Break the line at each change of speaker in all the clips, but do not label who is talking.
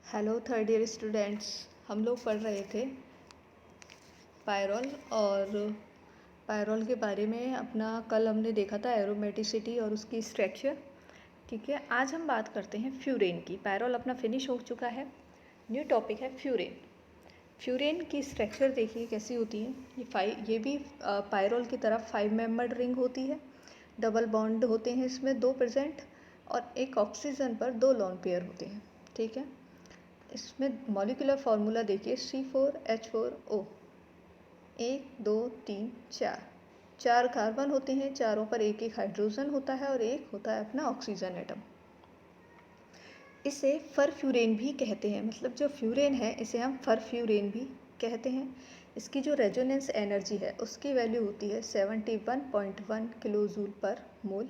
Hello third year students. हम लोग पढ़ रहे थे पायरोल और पायरोल के बारे में। अपना कल हमने देखा था एरोमेटिसिटी और उसकी स्ट्रक्चर। ठीक है, आज हम बात करते हैं फ्यूरेन की। पायरोल अपना फिनिश हो चुका है, न्यू टॉपिक है फ्यूरेन। फ्यूरेन की स्ट्रक्चर देखिए कैसी होती है। ये भी पायरोल की तरफ 5 मेंबर्ड रिंग होती है। डबल बॉन्ड होते हैं इसमें 2 प्रेजेंट, और एक ऑक्सीजन पर 2 लोन पेयर होते हैं। ठीक है, इसमें मॉलिक्यूलर फार्मूला देखिए C4H4O। 1 2 3 4 कार्बन होते हैं, चारों पर एक एक हाइड्रोजन होता है और एक होता है अपना ऑक्सीजन एटम। इसे फरफ्यूरेन भी कहते हैं, मतलब जो फ्यूरेन है इसे हम फरफ्यूरेन भी कहते हैं। इसकी जो रेजोनेंस एनर्जी है उसकी वैल्यू होती है 71.1 किलोजूल पर मोल।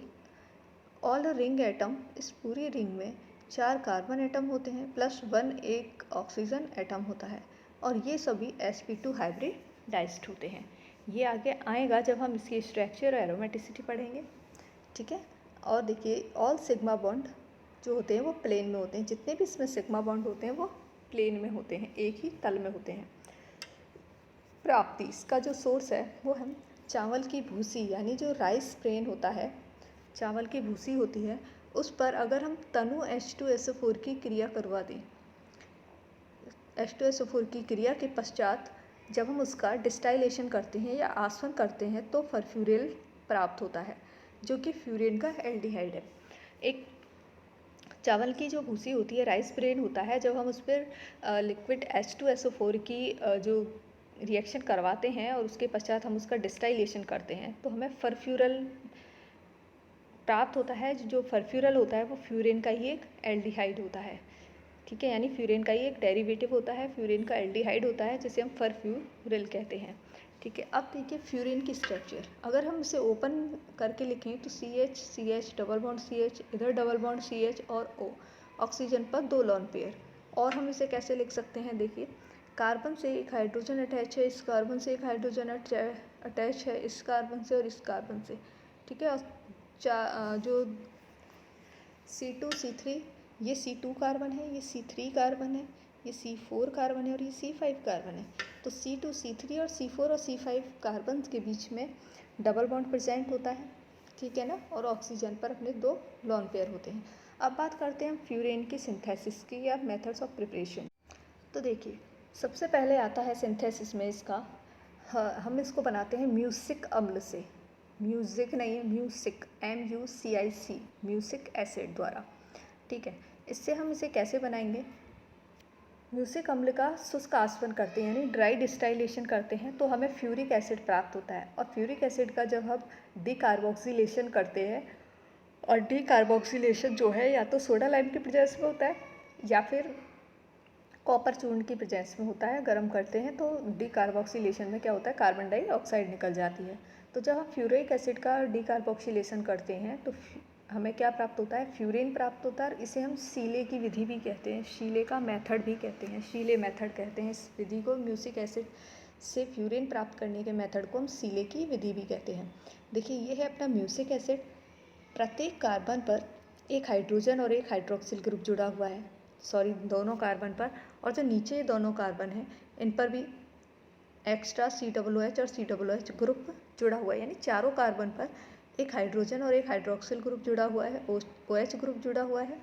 ऑल रिंग एटम, इस पूरी रिंग में 4 कार्बन एटम होते हैं प्लस 1 एक ऑक्सीजन एटम होता है, और ये सभी sp2 हाइब्रिडाइज्ड होते हैं। ये आगे आएगा जब हम इसकी स्ट्रक्चर और एरोमेटिसिटी पढ़ेंगे। ठीक है, और देखिए ऑल सिग्मा बॉन्ड जो होते हैं वो प्लेन में होते हैं। जितने भी इसमें सिग्मा बॉन्ड होते हैं वो प्लेन में होते हैं, एक ही तल में होते हैं। प्राप्ति, इसका जो सोर्स है वो हम चावल की भूसी यानी जो राइस ब्रेन होता है, चावल की भूसी होती है, उस पर अगर हम तनु H2SO4 की क्रिया करवा दें, H2SO4 की क्रिया के पश्चात जब हम उसका डिस्टाइलेशन करते हैं या आसवन करते हैं तो फरफ्यूरेल प्राप्त होता है, जो कि फ्यूरेन का एल्डिहाइड है। एक चावल की जो भूसी होती है, राइस ब्रेन होता है, जब हम उस पर लिक्विड H2SO4 की जो रिएक्शन करवाते हैं और उसके पश्चात हम उसका डिस्टाइलेशन करते हैं तो हमें फरफ्यूरल प्राप्त होता है। जो फरफ्यूरल होता है वो फ्यूरेन का ही एक एल्डिहाइड होता है। ठीक है, यानी फ्यूरेन का ही एक डेरिवेटिव होता है, फ्यूरेन का एल्डिहाइड होता है, जिसे हम फरफ्यूरल कहते हैं। ठीक है, अब देखिए फ्यूरेन की स्ट्रक्चर। अगर हम इसे ओपन करके लिखें तो CH डबल बॉन्ड CH, इधर डबल बॉन्ड CH और O, ऑक्सीजन पर 2 लोन पेयर। और हम इसे कैसे लिख सकते हैं, देखिए कार्बन से एक हाइड्रोजन अटैच है, इस कार्बन से एक हाइड्रोजन अटैच है, इस कार्बन से और इस कार्बन से। ठीक है, और जो C2C3, ये C2 कार्बन है, ये C3 कार्बन है, ये C4 कार्बन है और ये C5 कार्बन है। तो C2 C3 और C4 और C5 कार्बन के बीच में डबल बॉन्ड प्रेजेंट होता है। ठीक है ना, और ऑक्सीजन पर अपने 2 लोन पेयर होते हैं। अब बात करते हैं हम फ्यूरेन की सिंथेसिस की या मेथड्स ऑफ प्रिपरेशन। तो देखिए सबसे पहले आता है सिंथेसिस में इसका, हम इसको बनाते हैं म्यूसिक अम्ल से। म्यूजिक नहीं है, म्यूसिक, MUCIC, म्यूसिक एसिड द्वारा। ठीक है, इससे हम इसे कैसे बनाएंगे, म्यूसिक अम्ल का शुष्क आसवन करते हैं यानी ड्राई डिस्टाइलेशन करते हैं तो हमें फ्यूरिक एसिड प्राप्त होता है। और फ्यूरिक एसिड का जब हम डीकार्बोक्सिलेशन करते हैं, और डीकार्बोक्सिलेशन जो है या तो सोडा लाइम के प्रेजेंस में होता है या फिर कॉपर चूर्ण की प्रेजेंस में होता है, गर्म करते हैं तो डीकार्बोक्सिलेशन में क्या होता है, कार्बन डाइऑक्साइड निकल जाती है। तो जब हम फ्यूरिक एसिड का डीकार्बोक्सिलेशन करते हैं तो हमें क्या प्राप्त होता है, फ्यूरेन प्राप्त होता है। इसे हम शीले की विधि भी कहते हैं, शीले का मेथड भी कहते हैं, शीले मेथड कहते हैं इस विधि को। म्यूसिक एसिड से फ्यूरेन प्राप्त करने के मेथड को हम शीले की विधि भी कहते हैं। देखिए ये है अपना म्यूसिक एसिड। प्रत्येक कार्बन पर एक हाइड्रोजन और एक हाइड्रोक्सिल ग्रुप जुड़ा हुआ है, सॉरी दोनों कार्बन पर, और जो नीचे दोनों कार्बन हैं इन पर भी एक्स्ट्रा COOH और COOH ग्रुप जुड़ा हुआ है, यानी चारों कार्बन पर एक हाइड्रोजन और एक हाइड्रोक्सिल ग्रुप जुड़ा हुआ है, OH ग्रुप जुड़ा हुआ है,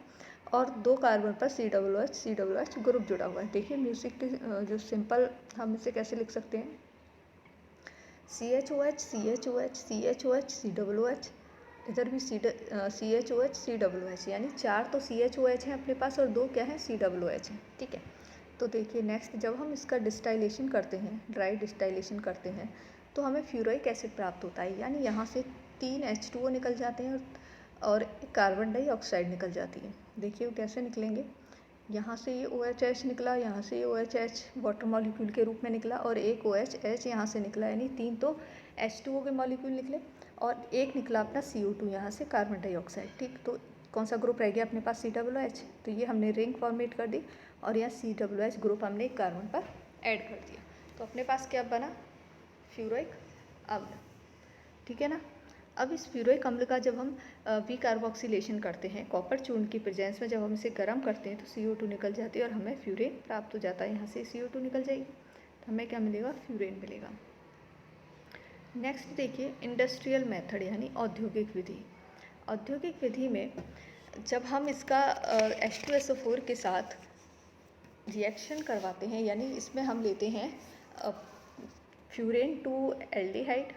और 2 कार्बन पर COOH ग्रुप जुड़ा हुआ है। देखिए म्यूसिक की जो सिंपल हम इसे कैसे लिख सकते हैं, CHOH CHOH CHOH COOH, इधर भी CHOH COOH, यानी 4 तो CHOH हैं अपने पास और 2 क्या हैं, COOH हैं। ठीक है, तो देखिए नेक्स्ट जब हम इसका डिस्टाइलेशन करते हैं, ड्राई डिस्टाइलेशन करते हैं तो हमें फ्यूरिक एसिड प्राप्त होता है, यानी यहाँ से 3 H2O निकल जाते हैं और कार्बन डाइऑक्साइड निकल जाती है। देखिए वो कैसे निकलेंगे, यहाँ से ये OHH निकला, यहाँ से ये OHH वाटर मॉलिक्यूल के रूप में निकला और एक OHH यहाँ से निकला, यानी 3 तो H2O के मॉलिक्यूल निकले और एक निकला अपना CO2 यहाँ से, कार्बन डाइऑक्साइड। ठीक, तो कौन सा ग्रुप रह गया अपने पास, COOH। तो ये हमने रिंग फॉर्मेट कर दी और यहाँ COOH ग्रुप हमने एक कार्बन पर ऐड कर दिया, तो अपने पास क्या बना, फ्यूरिक अम्ल। ठीक है ना। अब इस फ्यूरोइक अम्ल का जब हम वी कार्बोक्सिलेशन करते हैं कॉपर चूर्ण की प्रेजेंस में, जब हम इसे गर्म करते हैं तो CO2 निकल जाती है और हमें फ्यूरेन प्राप्त हो जाता है। यहाँ से CO2 निकल जाएगी तो हमें क्या मिलेगा, फ्यूरेन मिलेगा। नेक्स्ट देखिए इंडस्ट्रियल मेथड यानी औद्योगिक विधि। औद्योगिक विधि में जब हम इसका H2SO4 के साथ रिएक्शन करवाते हैं, यानी इसमें हम लेते हैं furan two aldehyde,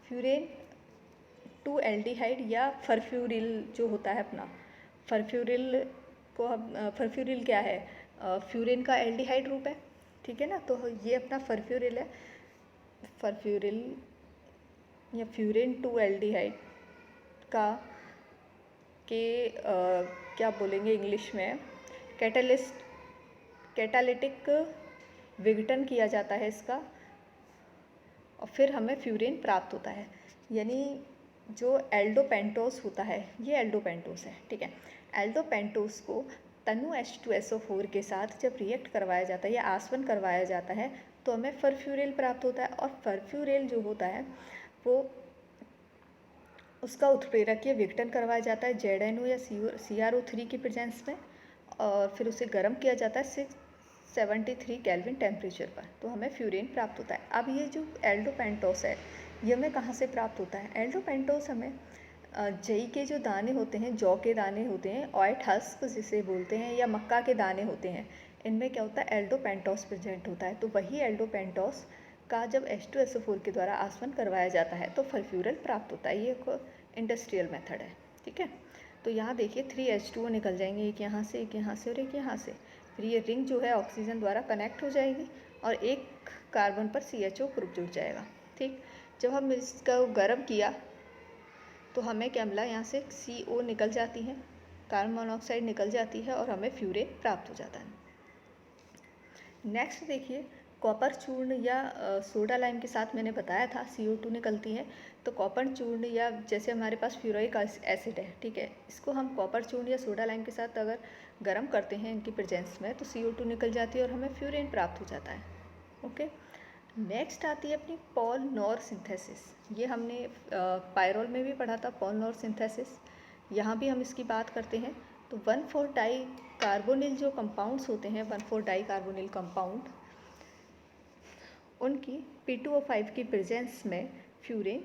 furan two aldehyde या फरफ्यूरिल जो होता है अपना, फरफ्यूरिल को हम फरफ्यूरिल क्या है, फ्यूरेन का एल्डिहाइड रूप है, ठीक है ना। तो ये अपना फरफ्यूरिल है, फरफ्यूरिल या फ्यूरेन टू एल्डिहाइड का के क्या बोलेंगे इंग्लिश में, कैटालिटिक विघटन किया जाता है इसका और फिर हमें फ्यूरेन प्राप्त होता है। यानी जो एल्डोपेंटोस होता है, ये एल्डोपेंटोस है, ठीक है। एल्डोपेंटोस को तनु H2SO4 के साथ जब रिएक्ट करवाया जाता है या आसवन करवाया जाता है तो हमें फरफ्यूरिल प्राप्त होता है। और फरफ्यूरिल जो होता है वो उसका उत्प्रेरकीय विघटन करवाया जाता है ZNO या CrO3 की प्रेजेंस में और फिर उसे गर्म किया जाता है 673 केल्विन टेम्परेचर पर, तो हमें फ्यूरेन प्राप्त होता है। अब ये जो एल्डोपेंटोस है ये हमें कहाँ से प्राप्त होता है, एल्डोपेंटोस हमें जई के जो दाने होते हैं, जौ के दाने होते हैं, ऑयट हस्क जिसे बोलते हैं, या मक्का के दाने होते हैं, इनमें क्या होता है, एल्डोपेंटोस प्रेजेंट होता है। तो वही एल्डोपेंटोस का जब H2SO4 के द्वारा आसवन करवाया जाता है तो फरफ्यूरल प्राप्त होता है। ये एक इंडस्ट्रियल मेथड है, ठीक है। तो यहाँ देखिए 3H2O निकल जाएंगे, एक यहाँ से, एक यहाँ से और एक यहाँ से। फिर ये रिंग जो है ऑक्सीजन द्वारा कनेक्ट हो जाएगी और एक कार्बन पर CHO ग्रुप जुड़ जाएगा, ठीक। जब हम इसका गर्म किया तो हमें क्या मिला, यहाँ से CO निकल जाती है, कार्बन मोनोऑक्साइड निकल जाती है और हमें फ्यूरेन प्राप्त हो जाता है। नेक्स्ट देखिए कॉपर चूर्ण या सोडा लाइम के साथ मैंने बताया था CO2 निकलती है। तो कॉपर चूर्ण या जैसे हमारे पास फ्यूरोइक एसिड है, ठीक है, इसको हम कॉपर चूर्ण या सोडा लाइम के साथ अगर गर्म करते हैं इनकी प्रेजेंस में तो CO2 निकल जाती है और हमें फ्यूरेन प्राप्त हो जाता है। ओके, नेक्स्ट आती है अपनी पॉल नॉर सिंथेसिस। ये हमने पायरोल में भी पढ़ा था, पॉल नॉर सिंथेसिस। यहाँ भी हम इसकी बात करते हैं। तो 1,4 डाई कार्बोनिल जो कंपाउंड्स होते हैं, 1,4 डाई कार्बोनिल कंपाउंड, उनकी P2O5 की प्रेजेंस में फ्यूरेन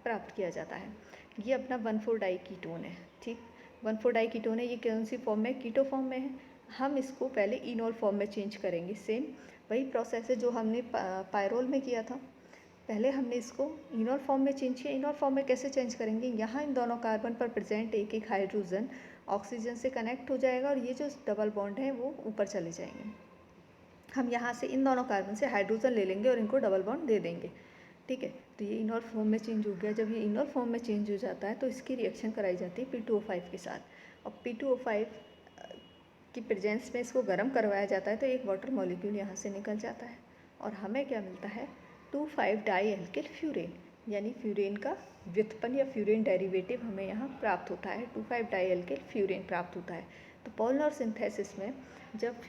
प्राप्त किया जाता है। ये अपना 1,4 डाई कीटोन है, ठीक। 1,4 डाई कीटोन है, ये कौन सी फॉर्म में, कीटो फॉर्म में है। हम इसको पहले इनोल फॉर्म में चेंज करेंगे। सेम वही प्रोसेस है जो हमने पायरोल में किया था। पहले हमने इसको इनोल फॉर्म में चेंज किया। इनोल फॉर्म में कैसे चेंज करेंगे, यहाँ इन दोनों कार्बन पर प्रेजेंट एक एक हाइड्रोजन ऑक्सीजन से कनेक्ट हो जाएगा और ये जो डबल बॉन्ड है वो ऊपर चले जाएंगे। हम यहाँ से इन दोनों कार्बन से हाइड्रोजन ले लेंगे और इनको डबल बॉन्ड दे देंगे, ठीक है। तो ये इनोल फॉर्म में चेंज हो गया। जब ये इनोल फॉर्म में चेंज हो जाता है तो इसकी रिएक्शन कराई जाती है P2O5 के साथ और P2O5 की प्रेजेंस में इसको गर्म करवाया जाता है तो एक वाटर मॉलिक्यूल यहाँ से निकल जाता है और हमें क्या मिलता है, 2,5 डाई एल्किल फ्यूरेन, यानी फ्यूरेन का व्युत्पन्न या फ्यूरेन डेरिवेटिव हमें यहाँ प्राप्त होता है। 2,5 डाई एल्किल फ्यूरेन प्राप्त होता है। तो पॉल सिंथेसिस में जब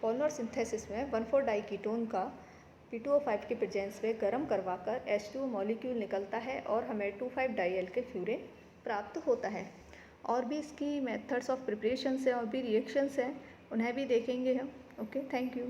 पॉल सिंथेसिस में 1,4 डाई कीटोन का P2O5 के प्रेजेंस में गर्म करवाकर H2O मॉलिक्यूल निकलता है और हमें 2,5 डाई एल्किल फ्यूरेन प्राप्त होता है। और भी इसकी मेथड्स ऑफ प्रिपरेशन हैं और भी रिएक्शंस हैं, उन्हें भी देखेंगे हम। Okay, thank you.